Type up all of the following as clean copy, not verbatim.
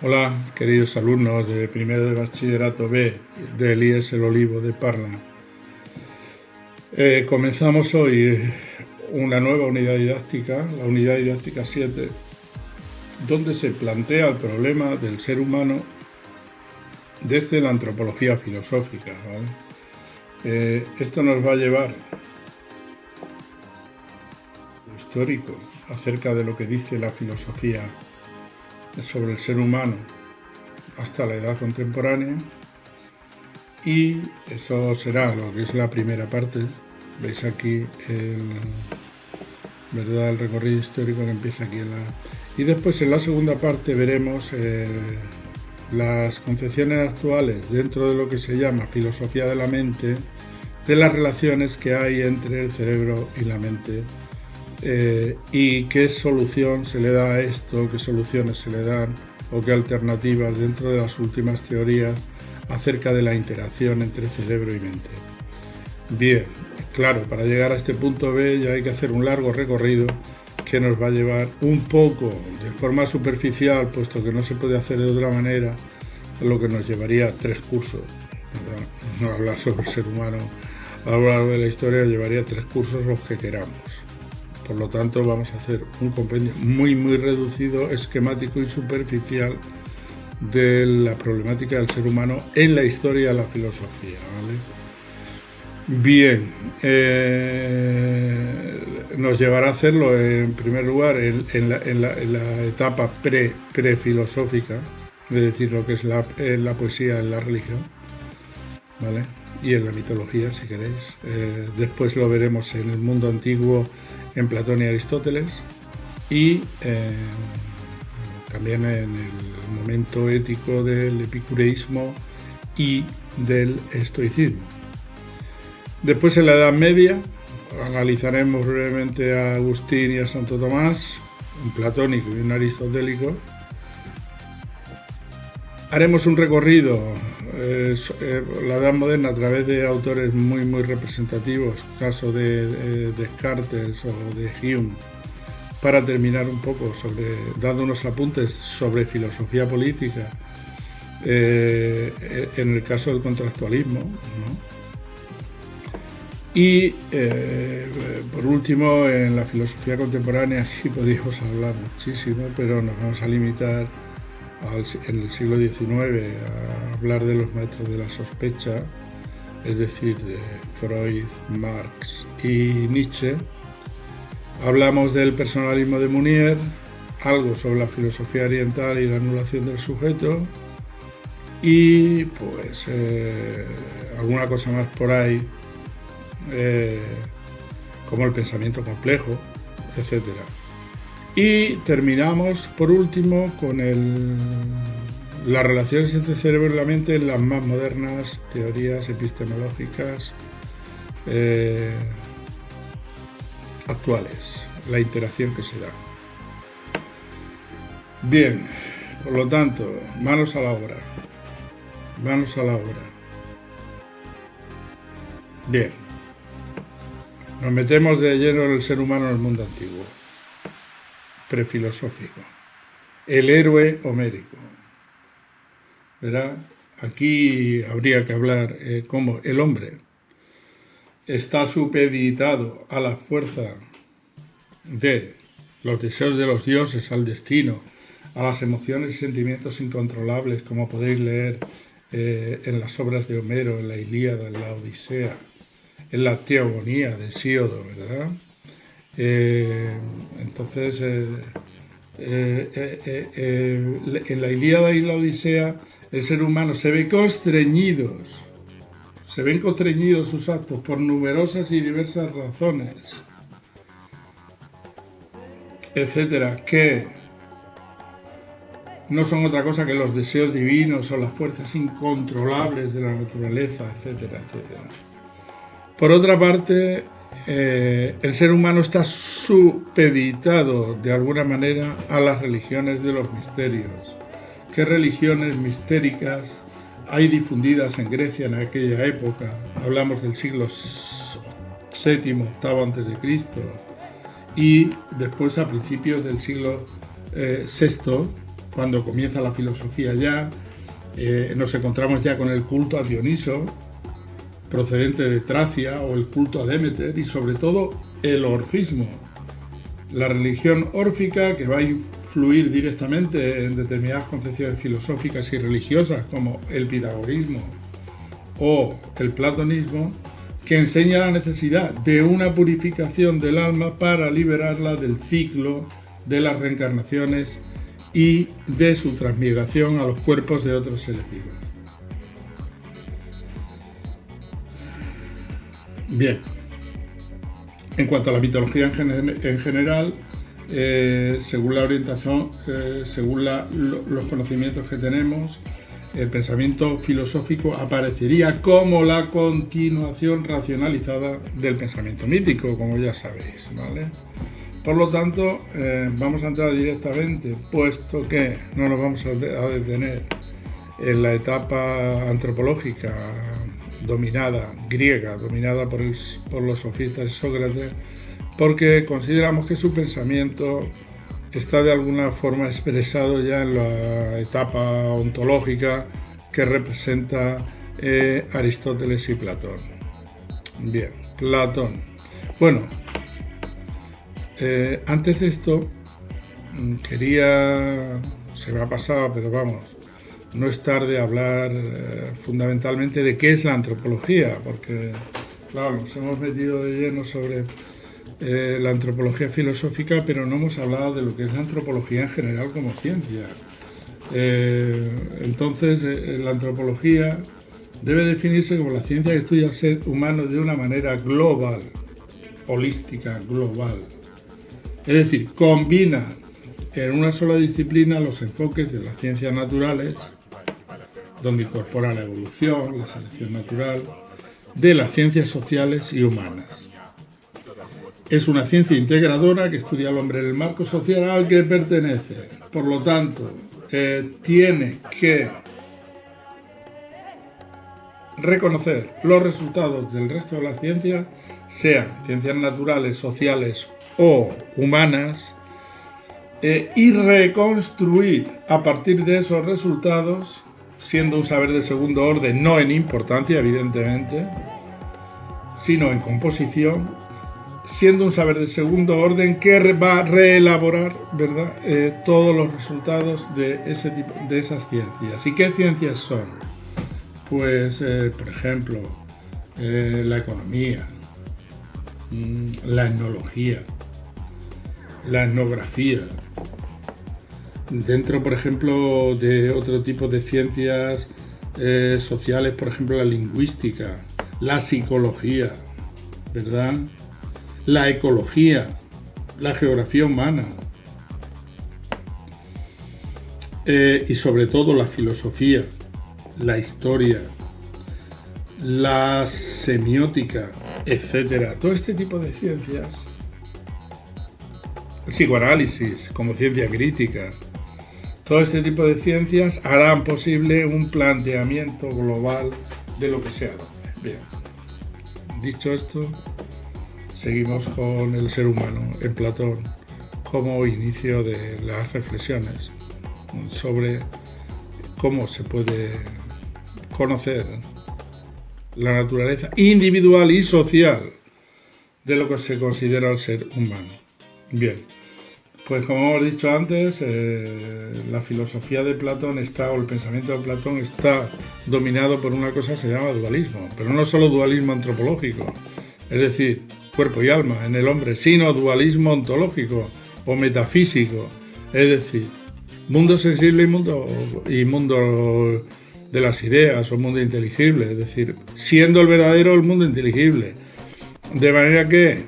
Hola, queridos alumnos de primero de bachillerato B de Elías el Olivo de Parla. Comenzamos hoy una nueva unidad didáctica, la unidad didáctica 7, donde se plantea el problema del ser humano desde la antropología filosófica, ¿vale? Esto nos va a llevar lo histórico acerca de lo que dice la filosofía sobre el ser humano hasta la edad contemporánea, y eso será lo que es la primera parte. Veis aquí el recorrido histórico que empieza aquí y después en la segunda parte veremos las concepciones actuales dentro de lo que se llama filosofía de la mente, de las relaciones que hay entre el cerebro y la mente, y qué solución se le da a esto, qué soluciones se le dan o qué alternativas dentro de las últimas teorías acerca de la interacción entre cerebro y mente. Bien, claro, para llegar a este punto B ya hay que hacer un largo recorrido que nos va a llevar un poco de forma superficial, puesto que no se puede hacer de otra manera, lo que nos llevaría 3 cursos. No hablar sobre el ser humano a lo largo de la historia llevaría 3 cursos los que queramos. Por lo tanto, vamos a hacer un compendio muy reducido, esquemático y superficial de la problemática del ser humano en la historia de la filosofía, ¿vale? Bien, nos llevará a hacerlo en primer lugar en la etapa prefilosófica, es decir, lo que es la poesía en la religión, ¿vale? Y en la mitología, si queréis. Después lo veremos en el mundo antiguo, en Platón y Aristóteles, y también en el momento ético del epicureísmo y del estoicismo. Después, en la Edad Media, analizaremos brevemente a Agustín y a Santo Tomás, un platónico y un aristotélico. Haremos un recorrido la Edad Moderna a través de autores muy representativos, caso de Descartes o de Hume, para terminar un poco dando unos apuntes sobre filosofía política, en el caso del contractualismo, ¿no? Y por último, en la filosofía contemporánea, aquí podríamos hablar muchísimo, pero nos vamos a limitar en el siglo XIX a hablar de los maestros de la sospecha, es decir, de Freud, Marx y Nietzsche. Hablamos del personalismo de Mounier, algo sobre la filosofía oriental y la anulación del sujeto, y pues alguna cosa más por ahí, como el pensamiento complejo, etcétera. Y terminamos por último con las relaciones entre el cerebro y la mente en las más modernas teorías epistemológicas actuales, la interacción que se da. Bien, por lo tanto, manos a la obra. Manos a la obra. Bien, nos metemos de lleno en el ser humano en el mundo antiguo, prefilosófico. El héroe homérico. Verá, aquí habría que hablar cómo el hombre está supeditado a la fuerza de los deseos de los dioses, al destino, a las emociones y sentimientos incontrolables, como podéis leer en las obras de Homero, en la Ilíada, en la Odisea, en la Teogonía de Hesíodo, ¿verdad? Entonces, en la Ilíada y la Odisea, el ser humano se ven constreñidos sus actos por numerosas y diversas razones, etcétera, que no son otra cosa que los deseos divinos o las fuerzas incontrolables de la naturaleza, etcétera, etcétera. Por otra parte, el ser humano está supeditado de alguna manera a las religiones de los misterios. ¿Qué religiones mistéricas hay difundidas en Grecia en aquella época? Hablamos del siglo VII, VIII antes de Cristo, y después a principios del siglo VI cuando comienza la filosofía ya, nos encontramos ya con el culto a Dioniso, procedente de Tracia, o el culto a Demeter, y sobre todo el orfismo, la religión órfica, que va a influir directamente en determinadas concepciones filosóficas y religiosas como el pitagorismo o el platonismo, que enseña la necesidad de una purificación del alma para liberarla del ciclo de las reencarnaciones y de su transmigración a los cuerpos de otros seres vivos. Bien, en cuanto a la mitología en general, según la orientación, según los conocimientos que tenemos, el pensamiento filosófico aparecería como la continuación racionalizada del pensamiento mítico, como ya sabéis, ¿vale? Por lo tanto, vamos a entrar directamente, puesto que no nos vamos a detener en la etapa antropológica griega, dominada por los sofistas y Sócrates, porque consideramos que su pensamiento está de alguna forma expresado ya en la etapa ontológica que representa Aristóteles y Platón. Bien, Platón. Bueno, antes de esto se me ha pasado, pero vamos, no es tarde hablar fundamentalmente de qué es la antropología, porque claro, nos hemos metido de lleno sobre la antropología filosófica, pero no hemos hablado de lo que es la antropología en general como ciencia. Entonces, la antropología debe definirse como la ciencia que estudia al ser humano de una manera global, holística, global. Es decir, combina en una sola disciplina los enfoques de las ciencias naturales, donde incorpora la evolución, la selección natural, de las ciencias sociales y humanas. Es una ciencia integradora que estudia al hombre en el marco social al que pertenece. Por lo tanto, tiene que reconocer los resultados del resto de las ciencias, sean ciencias naturales, sociales o humanas, y reconstruir a partir de esos resultados, siendo un saber de segundo orden, no en importancia, evidentemente, sino en composición, siendo un saber de segundo orden que va a reelaborar, ¿verdad?, todos los resultados de esas ciencias. ¿Y qué ciencias son? Pues, por ejemplo, la economía, la etnología, la etnografía. Dentro, por ejemplo, de otro tipo de ciencias sociales, por ejemplo, la lingüística, la psicología, ¿verdad?, la ecología, la geografía humana, y sobre todo la filosofía, la historia, la semiótica, etcétera. Todo este tipo de ciencias, el psicoanálisis como ciencia crítica, todo este tipo de ciencias harán posible un planteamiento global de lo que sea el hombre. Bien, dicho esto, seguimos con el ser humano en Platón como inicio de las reflexiones sobre cómo se puede conocer la naturaleza individual y social de lo que se considera el ser humano. Bien, pues como hemos dicho antes, la filosofía de Platón o el pensamiento de Platón está dominado por una cosa que se llama dualismo, pero no solo dualismo antropológico, es decir, cuerpo y alma en el hombre, sino dualismo ontológico o metafísico, es decir, mundo sensible y mundo de las ideas o mundo inteligible, es decir, siendo el verdadero el mundo inteligible, de manera que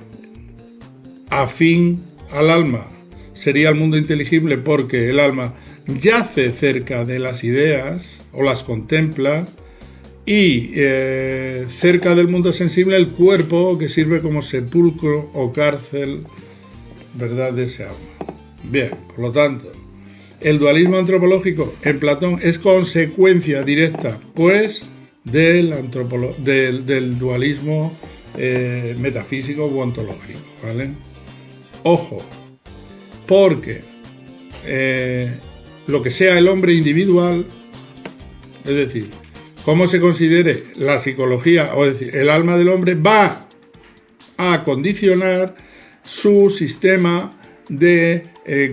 afín al alma sería el mundo inteligible porque el alma yace cerca de las ideas o las contempla, y cerca del mundo sensible el cuerpo, que sirve como sepulcro o cárcel, ¿verdad?, de ese alma. Bien, por lo tanto, el dualismo antropológico en Platón es consecuencia directa, pues, del dualismo metafísico u ontológico, ¿vale? Ojo, porque lo que sea el hombre individual, es decir, cómo se considere la psicología, o es decir, el alma del hombre, va a condicionar su sistema de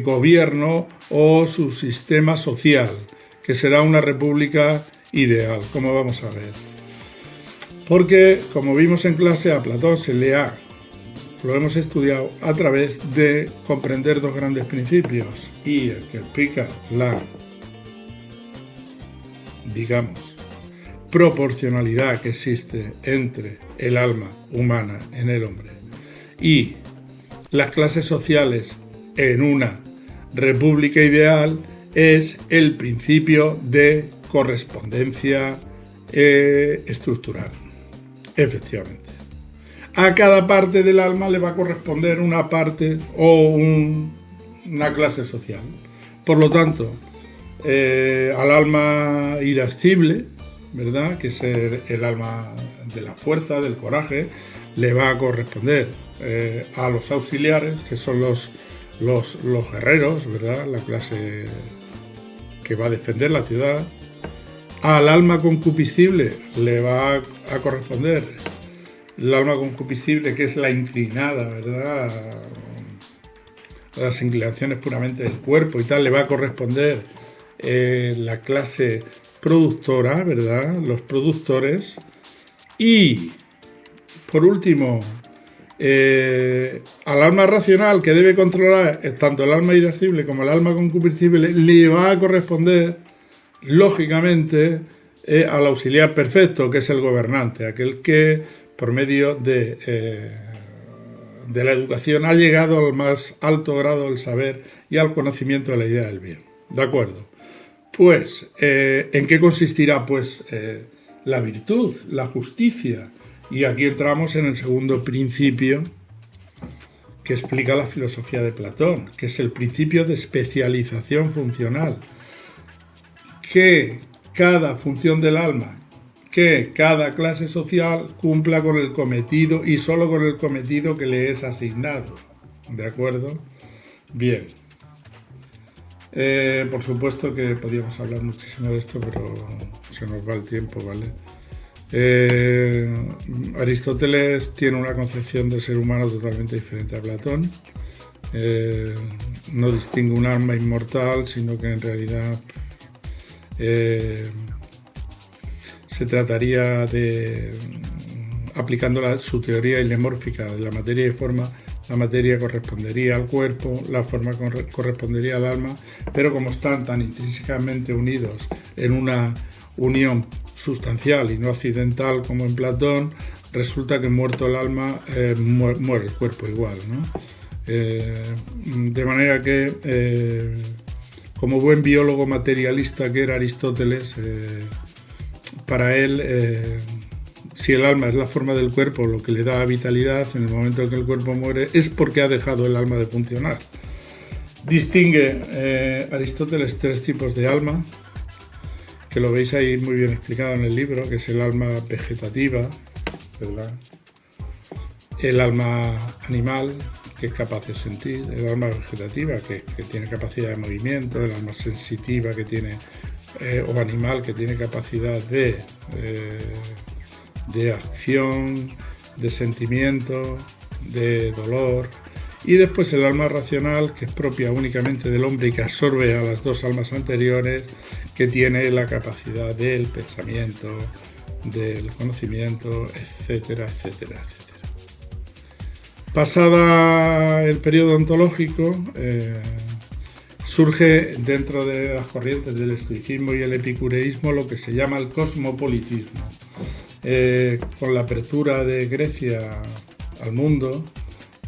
gobierno o su sistema social, que será una república ideal, como vamos a ver. Porque, como vimos en clase, a Platón lo hemos estudiado a través de comprender dos grandes principios, y el que explica la, digamos, proporcionalidad que existe entre el alma humana en el hombre y las clases sociales en una república ideal, es el principio de correspondencia estructural. Efectivamente, a cada parte del alma le va a corresponder una parte o una clase social. Por lo tanto, al alma irascible, ¿verdad?, que es el alma de la fuerza, del coraje, le va a corresponder a los auxiliares, que son los guerreros, ¿verdad?, la clase que va a defender la ciudad. Al alma concupiscible le va a corresponder el alma concupiscible, que es la inclinada, ¿verdad?, a las inclinaciones puramente del cuerpo y tal, le va a corresponder la clase productora, ¿verdad?, los productores. Y, por último, al alma racional, que debe controlar tanto el alma irascible como el alma concupiscible, le va a corresponder, lógicamente, al auxiliar perfecto, que es el gobernante, aquel que, por medio de la educación, ha llegado al más alto grado del saber y al conocimiento de la idea del bien. ¿De acuerdo? Pues, ¿en qué consistirá, pues, la virtud, la justicia? Y aquí entramos en el segundo principio que explica la filosofía de Platón, que es el principio de especialización funcional. Que cada función del alma, que cada clase social cumpla con el cometido y solo con el cometido que le es asignado. ¿De acuerdo? Bien. Por supuesto que podríamos hablar muchísimo de esto, pero se nos va el tiempo, ¿vale? Aristóteles tiene una concepción del ser humano totalmente diferente a Platón. No distingue un alma inmortal, sino que en realidad se trataría de, aplicando su teoría hilemórfica de la materia y forma, la materia correspondería al cuerpo, la forma correspondería al alma, pero como están tan intrínsecamente unidos en una unión sustancial y no accidental como en Platón, resulta que muerto el alma, muere el cuerpo igual, ¿no? De manera que, como buen biólogo materialista que era Aristóteles, para él, si el alma es la forma del cuerpo, lo que le da vitalidad, en el momento en que el cuerpo muere, es porque ha dejado el alma de funcionar. Distingue Aristóteles tres tipos de alma, que lo veis ahí muy bien explicado en el libro, que es el alma vegetativa, ¿verdad?, el alma animal, que es capaz de sentir, el alma vegetativa, que tiene capacidad de movimiento, el alma sensitiva, que tiene, o animal, que tiene capacidad de acción, de sentimiento, de dolor, y después el alma racional, que es propia únicamente del hombre y que absorbe a las dos almas anteriores, que tiene la capacidad del pensamiento, del conocimiento, etcétera, etcétera, etcétera. Pasada el periodo ontológico, surge dentro de las corrientes del estoicismo y el epicureísmo lo que se llama el cosmopolitismo. Con la apertura de Grecia al mundo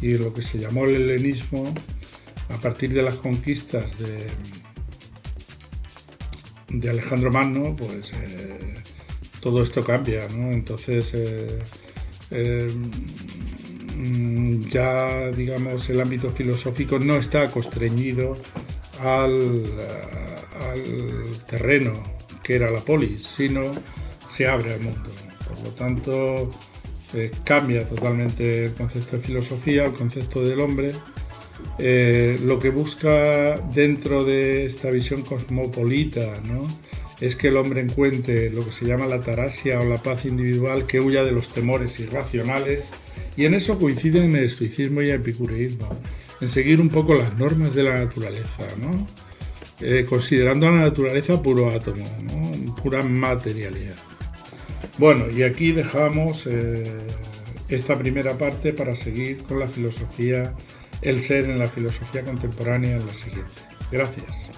y lo que se llamó el helenismo, a partir de las conquistas de Alejandro Magno, pues todo esto cambia, ¿no? Entonces ya, digamos, el ámbito filosófico no está constreñido al terreno que era la polis, sino se abre al mundo. Por lo tanto, cambia totalmente el concepto de filosofía, el concepto del hombre, lo que busca dentro de esta visión cosmopolita, ¿no?, es que el hombre encuentre lo que se llama la ataraxia o la paz individual, que huya de los temores irracionales, y en eso coinciden el estoicismo y el epicureísmo, en seguir un poco las normas de la naturaleza, ¿no?, considerando a la naturaleza puro átomo, ¿no?, pura materialidad. Bueno, y aquí dejamos esta primera parte para seguir con la filosofía, el ser en la filosofía contemporánea en la siguiente. Gracias.